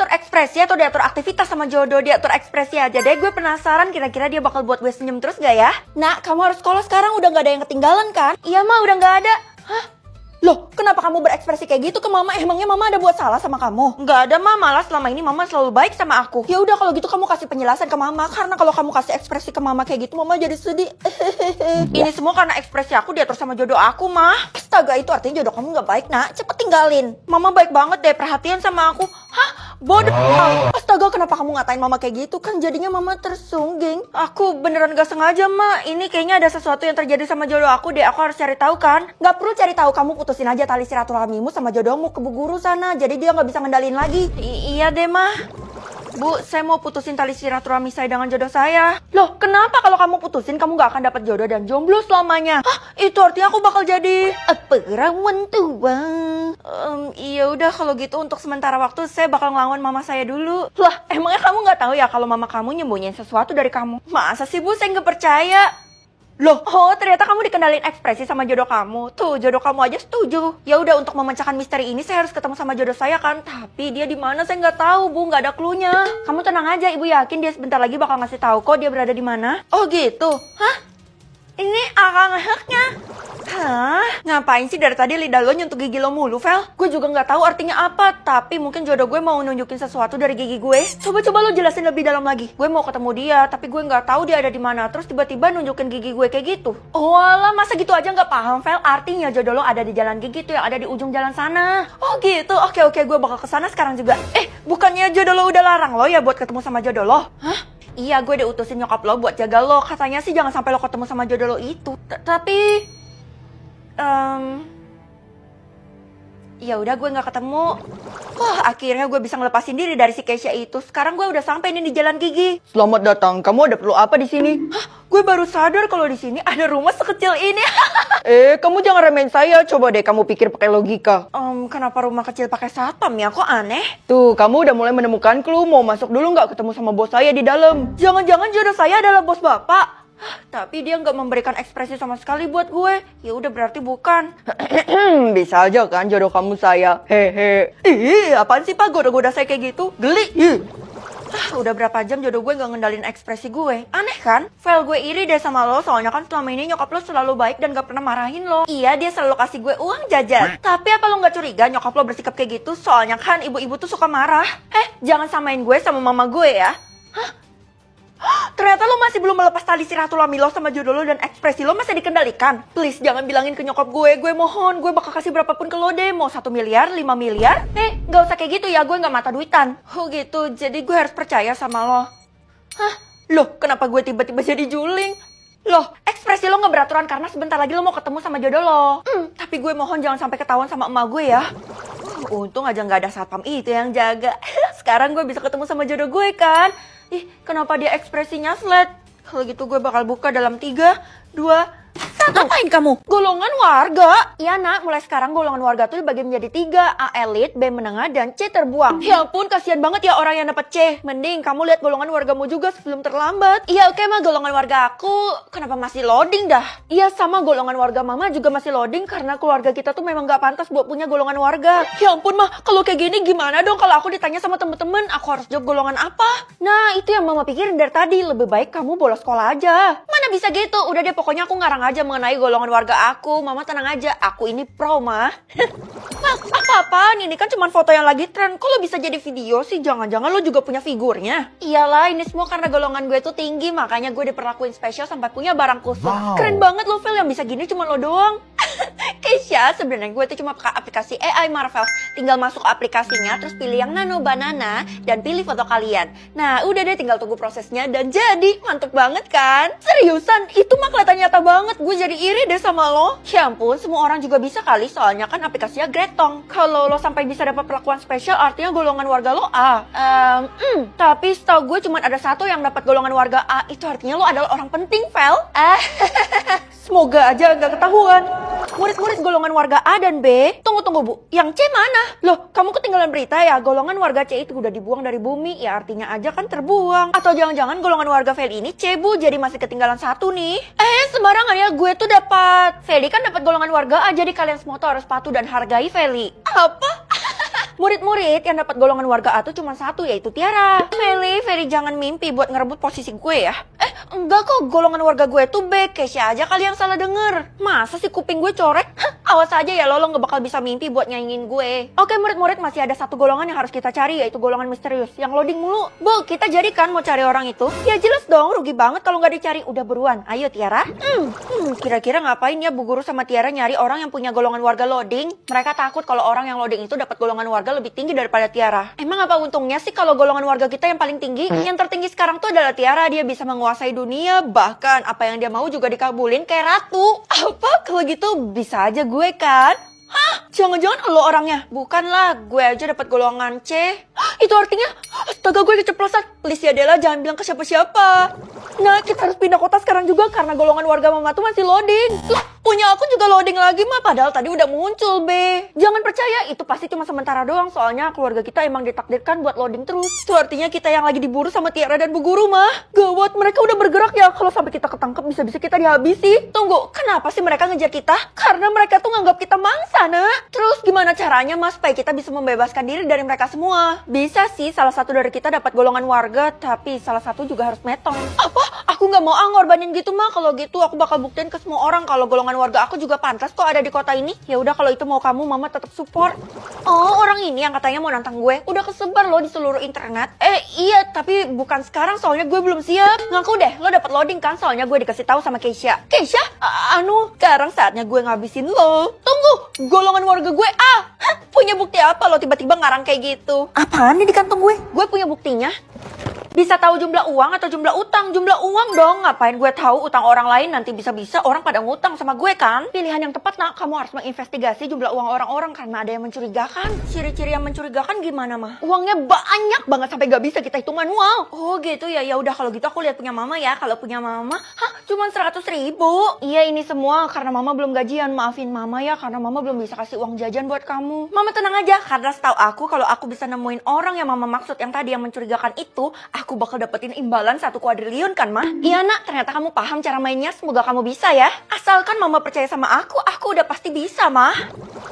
diatur ekspresi atau diatur aktivitas sama jodoh? Diatur ekspresi aja deh, gue penasaran kira-kira dia bakal buat gue senyum terus gak ya? Nak, kamu harus sekolah sekarang, udah gak ada yang ketinggalan kan? Iya ma, udah gak ada. Hah? Loh, kenapa kamu berekspresi kayak gitu ke mama? Emangnya mama ada buat salah sama kamu? Nggak ada ma, malah selama ini mama selalu baik sama aku. Ya udah kalau gitu kamu kasih penjelasan ke mama, karena kalau kamu kasih ekspresi ke mama kayak gitu mama jadi sedih. Ini semua karena ekspresi aku diatur sama jodoh aku mah. Astaga, itu artinya jodoh kamu nggak baik nak, cepet tinggalin. Mama baik banget deh, perhatian sama aku. Hah? Bodoh. Astaga, kenapa kamu ngatain mama kayak gitu? Kan jadinya mama tersungging. Aku beneran gak sengaja ma, ini kayaknya ada sesuatu yang terjadi sama jodoh aku deh. Aku harus cari tahu kan? Gak perlu cari tahu, kamu putusin aja tali silaturahmimu sama jodohmu ke Bu Guru sana. Jadi dia gak bisa ngendalin lagi. Iya deh ma. Bu, saya mau putusin tali silaturahmi saya dengan jodoh saya. Loh, kenapa kalau kamu putusin kamu gak akan dapat jodoh dan jomblo selamanya? Hah? Itu artinya aku bakal jadi perawan tua. Iya udah kalau gitu untuk sementara waktu saya bakal ngelawan mama saya dulu. Lah, emangnya kamu gak tahu ya kalau mama kamu nyembunyiin sesuatu dari kamu? Masa sih Bu, saya gak percaya. Loh, oh ternyata kamu dikendalin ekspresi sama jodoh kamu. Tuh, jodoh kamu aja setuju. Ya udah untuk memecahkan misteri ini saya harus ketemu sama jodoh saya kan. Tapi dia di mana saya nggak tahu, Bu, nggak ada cluenya. Kamu tenang aja, Ibu yakin dia sebentar lagi bakal ngasih tahu kok dia berada di mana. Oh gitu. Hah? Ini akang-akangnya. Hah? Ngapain sih dari tadi lidah lo nyentuh gigi lo mulu, Vel? Gue juga nggak tahu artinya apa, tapi mungkin jodoh gue mau nunjukin sesuatu dari gigi gue. Coba-coba lo jelasin lebih dalam lagi. Gue mau ketemu dia, tapi gue nggak tahu dia ada di mana. Terus tiba-tiba nunjukin gigi gue kayak gitu. Oh alah, masa gitu aja nggak paham, Vel? Artinya jodoh lo ada di jalan gigi tuh yang ada di ujung jalan sana. Oh gitu, oke, gue bakal kesana sekarang juga. Bukannya jodoh lo udah larang lo ya buat ketemu sama jodoh lo? Hah? Iya, gue diutusin nyokap lo buat jaga lo. Katanya sih jangan sampai lo ketemu sama jodoh lo itu. Tapi ya udah gue nggak ketemu. Wah, akhirnya gue bisa ngelepasin diri dari si Keisha itu. Sekarang gue udah sampai nih di Jalan Gigi. Selamat datang. Kamu ada perlu apa di sini? Hah? Gue baru sadar kalau di sini ada rumah sekecil ini. Kamu jangan remehin saya. Coba deh kamu pikir pakai logika. Kenapa rumah kecil pakai satpam ya? Kok aneh? Tuh, kamu udah mulai menemukan clue. Mau masuk dulu nggak ketemu sama bos saya di dalam? Jangan-jangan jodoh saya adalah bos bapak. Tapi dia nggak memberikan ekspresi sama sekali buat gue. Ya udah berarti bukan. Bisa aja kan jodoh kamu saya. Hehe. Apaan sih Pak goda-goda saya kayak gitu? Geli. Udah berapa jam jodoh gue nggak ngendalin ekspresi gue. Aneh kan? Vel, gue iri deh sama lo. Soalnya kan selama ini nyokap lo selalu baik dan gak pernah marahin lo. Iya, dia selalu kasih gue uang jajan. Tapi apa lo gak curiga nyokap lo bersikap kayak gitu? Soalnya kan ibu-ibu tuh suka marah. Jangan samain gue sama mama gue ya. Ternyata lo masih belum melepas tali silaturahmi lo sama jodoh lo dan ekspresi lo masih dikendalikan. Please jangan bilangin ke nyokap gue mohon. Gue bakal kasih berapapun ke lo deh. Mau 1 miliar, 5 miliar. Gak usah kayak gitu ya, gue gak mata duitan. Oh gitu, jadi gue harus percaya sama lo. Hah? Loh, kenapa gue tiba-tiba jadi juling? Loh, ekspresi lo gak beraturan karena sebentar lagi lo mau ketemu sama jodoh lo. Tapi gue mohon jangan sampai ketahuan sama emak gue ya. Untung aja gak ada satpam itu yang jaga. Sekarang gue bisa ketemu sama jodoh gue kan. Kenapa dia ekspresinya flat? Kalau gitu gue bakal buka dalam 3, 2, 1. Ngapain kamu? Golongan warga. Iya nak, mulai sekarang golongan warga tuh dibagi menjadi 3. A elit, B menengah, dan C terbuang. Ya ampun, kasihan banget ya orang yang dapat C. Mending kamu lihat golongan wargamu juga sebelum terlambat. Iya oke mah, golongan warga aku kenapa masih loading dah? Iya sama, golongan warga mama juga masih loading karena keluarga kita tuh memang gak pantas buat punya golongan warga. Ya ampun mah, kalau kayak gini gimana dong kalau aku ditanya sama temen-temen aku harus jawab golongan apa? Nah itu yang mama pikirin dari tadi. Lebih baik kamu bolos sekolah aja. Mana bisa gitu? Udah deh pokoknya aku ngarang aja mengenai golongan warga aku. Mama tenang aja, aku ini pro mah. Apa-apaan? Ini kan cuma foto yang lagi tren. Kok lo bisa jadi video sih? Jangan-jangan lo juga punya figurnya? Iyalah, ini semua karena golongan gue tuh tinggi. Makanya gue diperlakuin spesial sampai punya barang khusus. Wow. Keren banget lo, Vel. Yang bisa gini cuma lo doang. Keisha, sebenarnya gue tuh cuma pakai aplikasi AI Marvel. Tinggal masuk aplikasinya, terus pilih yang nano banana, dan pilih foto kalian. Nah, udah deh tinggal tunggu prosesnya, dan jadi. Mantep banget kan? Seriusan, itu mah kelihatan nyata banget. Gue jadi iri deh sama lo. Ya ampun, semua orang juga bisa kali, soalnya kan aplikasinya gretong. Kalau lo sampai bisa dapat perlakuan spesial, artinya golongan warga lo A. Tapi setahu gue cuma ada satu yang dapat golongan warga A. Itu artinya lo adalah orang penting, Vel. Semoga aja gak ketahuan. Murid-murid golongan warga A dan B. Tunggu Bu, yang C mana? Loh, kamu ketinggalan berita ya? Golongan warga C itu udah dibuang dari bumi. Ya artinya aja kan terbuang. Atau jangan-jangan golongan warga Feli ini C Bu, jadi masih ketinggalan 1 nih. Sembarangan ya, gue tuh dapat. Feli kan dapat golongan warga A, jadi kalian semua tuh harus patuh dan hargai Feli. Apa? Murid-murid yang dapat golongan warga A tuh cuma satu, yaitu Tiara. Feli jangan mimpi buat ngerebut posisi gue ya. Enggak kok, golongan warga gue tuh B. Keisha aja kali yang salah denger. Masa sih kuping gue corek? Awas aja ya lo gak bakal bisa mimpi buat nyaingin gue. Oke murid-murid, masih ada satu golongan yang harus kita cari, yaitu golongan misterius yang loading mulu. Bu, kita jadikan mau cari orang itu? Ya jelas dong, rugi banget kalau nggak dicari. Udah buruan, ayo Tiara. Kira-kira ngapain ya Bu Guru sama Tiara nyari orang yang punya golongan warga loading? Mereka takut kalau orang yang loading itu dapat golongan warga lebih tinggi daripada Tiara. Emang apa untungnya sih kalau golongan warga kita yang paling tinggi? Yang tertinggi sekarang tuh adalah Tiara. Dia bisa menguasai dunia, bahkan apa yang dia mau juga dikabulin kayak ratu. Apa? Kalau gitu bisa aja gue kan? Hah? Jangan-jangan lo orangnya? Bukanlah, gue aja dapat golongan C. Itu artinya, astaga gue keceplosan. Please ya Della, jangan bilang ke siapa-siapa. Nah, kita harus pindah kota sekarang juga karena golongan warga mama tuh masih loading. Lah, punya aku juga loading lagi mah, padahal tadi udah muncul, Be. Jangan percaya, itu pasti cuma sementara doang, soalnya keluarga kita emang ditakdirkan buat loading terus. Itu artinya kita yang lagi diburu sama Tiara dan Bu Guru mah. Gawat, mereka udah bergerak ya. Kalau sampai kita ketangkep, bisa-bisa kita dihabisi. Tunggu, kenapa sih mereka ngejar kita? Karena mereka tuh nganggap kita mangsa, Nak. Terus gimana caranya, Mas, supaya kita bisa membebaskan diri dari mereka semua? Bisa sih, salah satu dari kita dapat golongan warga, tapi salah satu juga harus metong. Apa? Aku nggak mau ngorbanin gitu mah. Kalau gitu aku bakal buktiin ke semua orang kalau golongan warga aku juga pantas kok ada di kota ini. Ya udah kalau itu mau kamu, mama tetap support. Oh, orang ini yang katanya mau nantang gue udah kesebar loh di seluruh internet. Iya, tapi bukan sekarang soalnya gue belum siap. Ngaku deh, lo dapat loading kan? Soalnya gue dikasih tahu sama Keisha. Keisha? Sekarang saatnya gue ngabisin lo. Tunggu, golongan warga gue A. Hah, punya bukti apa lo tiba-tiba ngarang kayak gitu? Apaan nih di kantong gue? Gue punya buktinya. Bisa tahu jumlah uang atau jumlah utang? Jumlah uang dong. Ngapain gue tahu utang orang lain? Nanti bisa-bisa orang pada ngutang sama gue kan? Pilihan yang tepat, Nak. Kamu harus menginvestigasi jumlah uang orang-orang karena ada yang mencurigakan. Ciri-ciri yang mencurigakan gimana, mah? Uangnya banyak banget sampai gak bisa kita hitung manual. Oh gitu ya. Ya udah kalau gitu aku lihat punya mama ya. Kalau punya mama, cuma 100.000. Iya, ini semua karena mama belum gajian. Maafin mama ya karena mama belum bisa kasih uang jajan buat kamu. Mama tenang aja karena setahu aku kalau aku bisa nemuin orang yang mama maksud yang tadi yang mencurigakan itu, aku bakal dapetin imbalan 1 kuadriliun kan, Mah? Iya, Nak, ternyata kamu paham cara mainnya. Semoga kamu bisa ya. Asalkan mama percaya sama aku udah pasti bisa, Mah.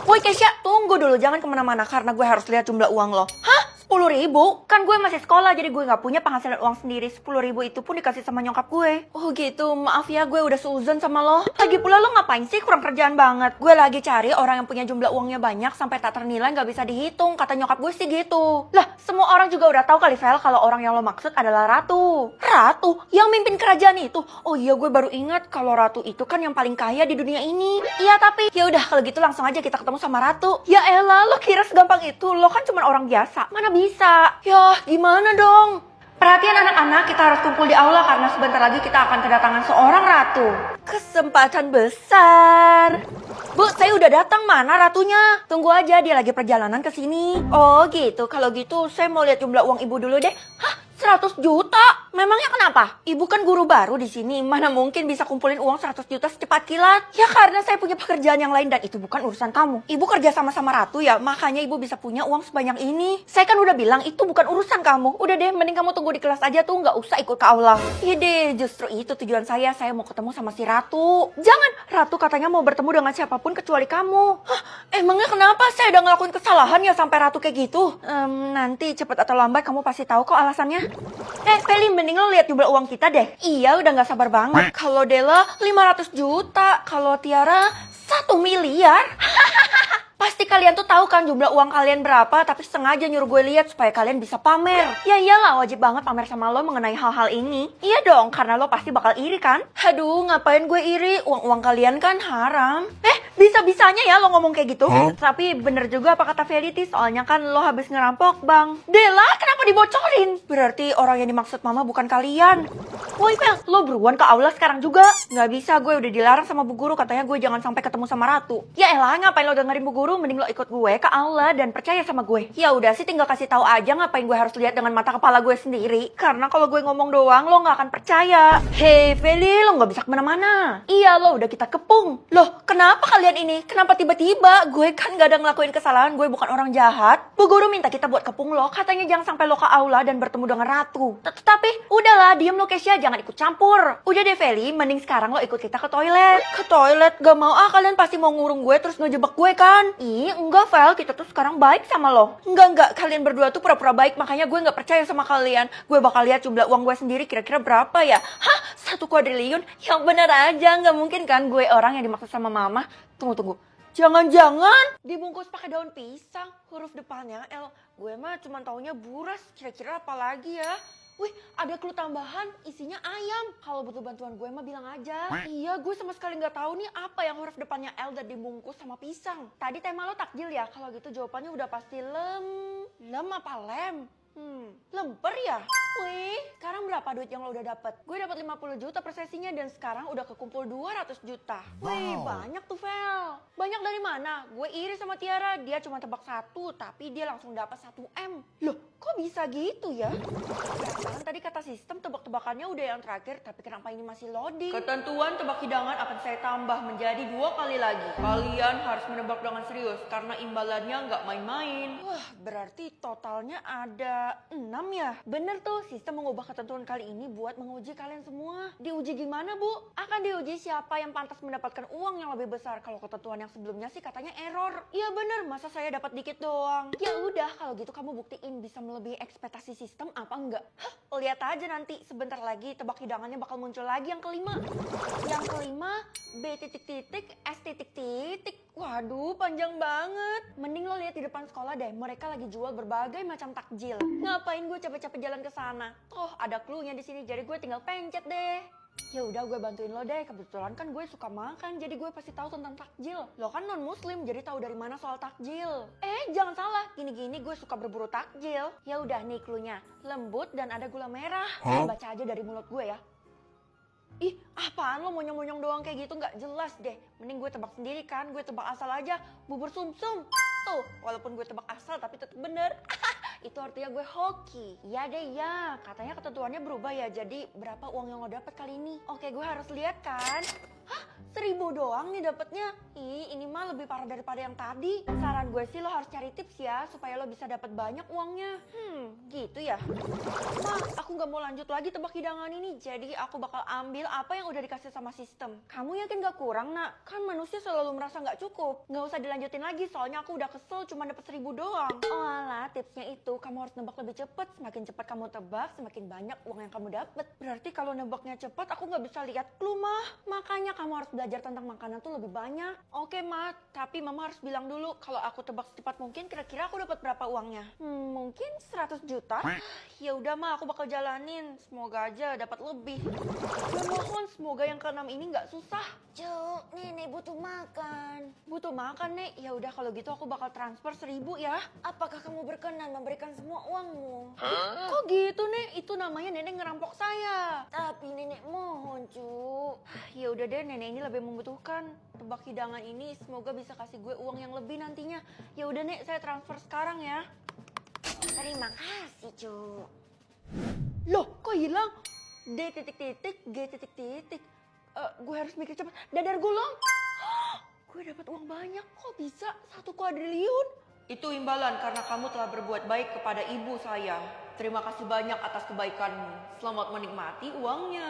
Woi, Keisha, tunggu dulu. Jangan kemana-mana karena gue harus lihat jumlah uang lo. Hah? 10.000? Kan gue masih sekolah jadi gue gak punya penghasilan uang sendiri. 10.000 itu pun dikasih sama nyokap gue. Oh gitu, maaf ya gue udah seuzon sama lo. Lagi pula lo ngapain sih? Kurang kerjaan banget. Gue lagi cari orang yang punya jumlah uangnya banyak sampai tak ternilai gak bisa dihitung. Kata nyokap gue sih gitu. Lah, semua orang juga udah tahu kali, Vel, kalau orang yang lo maksud adalah Ratu. Ratu? Yang mimpin kerajaan itu? Oh iya, gue baru ingat kalau Ratu itu kan yang paling kaya di dunia ini. Iya, tapi ya udah kalau gitu langsung aja kita ketemu sama Ratu. Ya elah, lo kira segampang itu? Lo kan cuma orang biasa. Mana bisa? Ya, gimana dong? Perhatian anak-anak, kita harus kumpul di aula karena sebentar lagi kita akan kedatangan seorang ratu. Kesempatan besar. Bu, saya udah datang. Mana ratunya? Tunggu aja, dia lagi perjalanan ke sini. Oh gitu, kalau gitu saya mau lihat jumlah uang ibu dulu deh. Hah? 100 juta? Memangnya kenapa? Ibu kan guru baru di sini. Mana mungkin bisa kumpulin uang 100 juta secepat kilat? Ya karena saya punya pekerjaan yang lain dan itu bukan urusan kamu. Ibu kerja sama-sama Ratu ya, makanya ibu bisa punya uang sebanyak ini. Saya kan udah bilang itu bukan urusan kamu. Udah deh, mending kamu tunggu di kelas aja tuh, nggak usah ikut ke aula. Iya deh, justru itu tujuan saya mau ketemu sama si Ratu. Jangan, Ratu katanya mau bertemu dengan siapapun kecuali kamu. Hah, emangnya kenapa? Saya udah ngelakuin kesalahan ya sampai Ratu kayak gitu? Nanti cepet atau lambat kamu pasti tahu kok alasannya. Feli, mending lo lihat jumlah uang kita deh. Iya, udah gak sabar banget. Kalau Della 500 juta, kalau Tiara 1 miliar. Pasti kalian tuh tahu kan jumlah uang kalian berapa, tapi sengaja nyuruh gue lihat supaya kalian bisa pamer. Ya iyalah, wajib banget pamer sama lo mengenai hal-hal ini. Iya dong, karena lo pasti bakal iri kan? Aduh, ngapain gue iri? Uang-uang kalian kan haram. Bisa-bisanya ya lo ngomong kayak gitu. Tapi bener juga apa kata Verity, soalnya kan lo habis ngerampok bank. Della, kenapa dibocorin? Berarti orang yang dimaksud mama bukan kalian. Woi Vel, lo beruan ke aula sekarang juga. Nggak bisa, gue udah dilarang sama Bu Guru, katanya gue jangan sampai ketemu sama Ratu. Ya elah, ngapain lo dengerin Bu Guru? Mending lo ikut gue ke aula dan percaya sama gue. Ya udah sih, tinggal kasih tahu aja, ngapain gue harus lihat dengan mata kepala gue sendiri. Karena kalau gue ngomong doang, lo nggak akan percaya. Hei Feli, lo nggak bisa kemana-mana. Iya, lo udah kita kepung. Loh, kenapa kalian ini? Kenapa tiba-tiba? Gue kan gak ada ngelakuin kesalahan, gue bukan orang jahat. Bu Guru minta kita buat kepung lo, katanya jangan sampai lo ke aula dan bertemu dengan Ratu. Tapi udahlah, diem lo Keisha, jangan ikut campur. Udah deh Feli, mending sekarang lo ikut kita ke toilet. Ke toilet? Gak mau kalian pasti mau ngurung gue terus ngejebak gue kan? kan? Ih, enggak, Vel. Kita tuh sekarang baik sama lo. Enggak. Kalian berdua tuh pura-pura baik, makanya gue nggak percaya sama kalian. Gue bakal lihat jumlah uang gue sendiri kira-kira berapa ya. Hah? 1 kuadriliun? Yang bener aja. Nggak mungkin kan gue orang yang dimaksud sama mama. Tunggu. Jangan-jangan dibungkus pakai daun pisang. Huruf depannya L. Gue mah cuma taunya buras. Kira-kira apa lagi ya? Wih, ada clue tambahan, isinya ayam. Kalau butuh bantuan gue mah bilang aja. Iya, gue sama sekali nggak tahu nih apa yang huruf depannya L dan dibungkus sama pisang. Tadi tema lo takjil ya? Kalau gitu jawabannya udah pasti lem apa lem? Lemper ya? Wih, sekarang berapa duit yang lo udah dapet? Gue dapet 50 juta per sesinya dan sekarang udah kekumpul 200 juta. Wih, banyak tuh, Vel. Banyak dari mana? Gue iri sama Tiara, dia cuma tebak 1, tapi dia langsung dapat 1 M. Loh, kok bisa gitu ya? Sekarang tadi kata sistem tebak-tebakannya udah yang terakhir, tapi kenapa ini masih loading? Ketentuan tebak hidangan akan saya tambah menjadi 2 kali lagi. Kalian harus menebak dengan serius, karena imbalannya nggak main-main. Wah, berarti totalnya ada 6 ya? Bener tuh, sistem mengubah ketentuan kali ini buat menguji kalian semua. Diuji gimana, Bu? Akan diuji siapa yang pantas mendapatkan uang yang lebih besar. Kalau ketentuan yang sebelumnya sih katanya error. Iya bener, masa saya dapat dikit doang? Ya udah, kalau gitu kamu buktiin bisa melebihi ekspektasi sistem apa enggak? Hah, lihat aja nanti. Sebentar lagi tebak hidangannya bakal muncul lagi yang kelima. Yang kelima, B titik titik, S titik titik. Waduh, panjang banget. Mending lo lihat di depan sekolah deh, mereka lagi jual berbagai macam takjil. Ngapain gue capek-capek jalan ke sana? Oh, ada clue-nya di sini, jadi gue tinggal pencet deh. Ya udah, gue bantuin lo deh. Kebetulan kan gue suka makan, jadi gue pasti tahu tentang takjil. Lo kan non muslim, jadi tahu dari mana soal takjil. Jangan salah, gini-gini gue suka berburu takjil. Ya udah nih clue-nya, lembut dan ada gula merah. Baca aja dari mulut gue ya. Ih, apaan lo monyong-monyong doang kayak gitu, nggak jelas deh. Mending gue tebak sendiri kan, gue tebak asal aja, bubur sumsum. Tuh, walaupun gue tebak asal tapi tetap bener. Itu artinya gue hoki. Ya deh ya, katanya ketentuannya berubah ya, jadi berapa uang yang lo dapet kali ini? Oke, gue harus lihat kan. Hah? 1.000 doang nih dapetnya. Ih, ini mah lebih parah daripada yang tadi. Saran gue sih lo harus cari tips ya, supaya lo bisa dapat banyak uangnya. Gitu ya. Ma, aku gak mau lanjut lagi tebak hidangan ini, jadi aku bakal ambil apa yang udah dikasih sama sistem. Kamu yakin gak kurang, Nak? Kan manusia selalu merasa gak cukup. Gak usah dilanjutin lagi, soalnya aku udah kesel cuma dapet 1.000 doang. Oh alah, tipsnya itu kamu harus nebak lebih cepet. Semakin cepat kamu tebak, semakin banyak uang yang kamu dapet. Berarti kalau nebaknya cepet, aku gak bisa lihat clue, mah. Makanya kamu harus belajar tentang makanan tuh lebih banyak. Oke, Ma, tapi Mama harus bilang dulu kalau aku tebak secepat mungkin kira-kira aku dapat berapa uangnya? Mungkin 100 juta. Ya udah, Ma, aku bakal jalanin. Semoga aja dapat lebih. Gue mohon semoga yang keenam ini nggak susah. Cuk, Nenek butuh makan. Butuh makan, Nek. Ya udah kalau gitu aku bakal transfer 1.000 ya. Apakah kamu berkenan memberikan semua uangmu? Kok gitu, Nek? Itu namanya Nenek ngerampok saya. Tapi Nenek mohon, Cuk. Ya udah deh, Nenek ini lebih membutuhkan. Tebak hidangan ini semoga bisa kasih gue uang yang lebih nantinya. Ya udah, Nek, saya transfer sekarang ya. Terima kasih, Cuk. Loh, kok hilang? D titik titik, G titik titik. Gue harus mikir cepat. Dadar gulung. Gue dapat uang banyak. Kok bisa 1 kuadriliun? Itu imbalan karena kamu telah berbuat baik kepada ibu saya. Terima kasih banyak atas kebaikanmu. Selamat menikmati uangnya.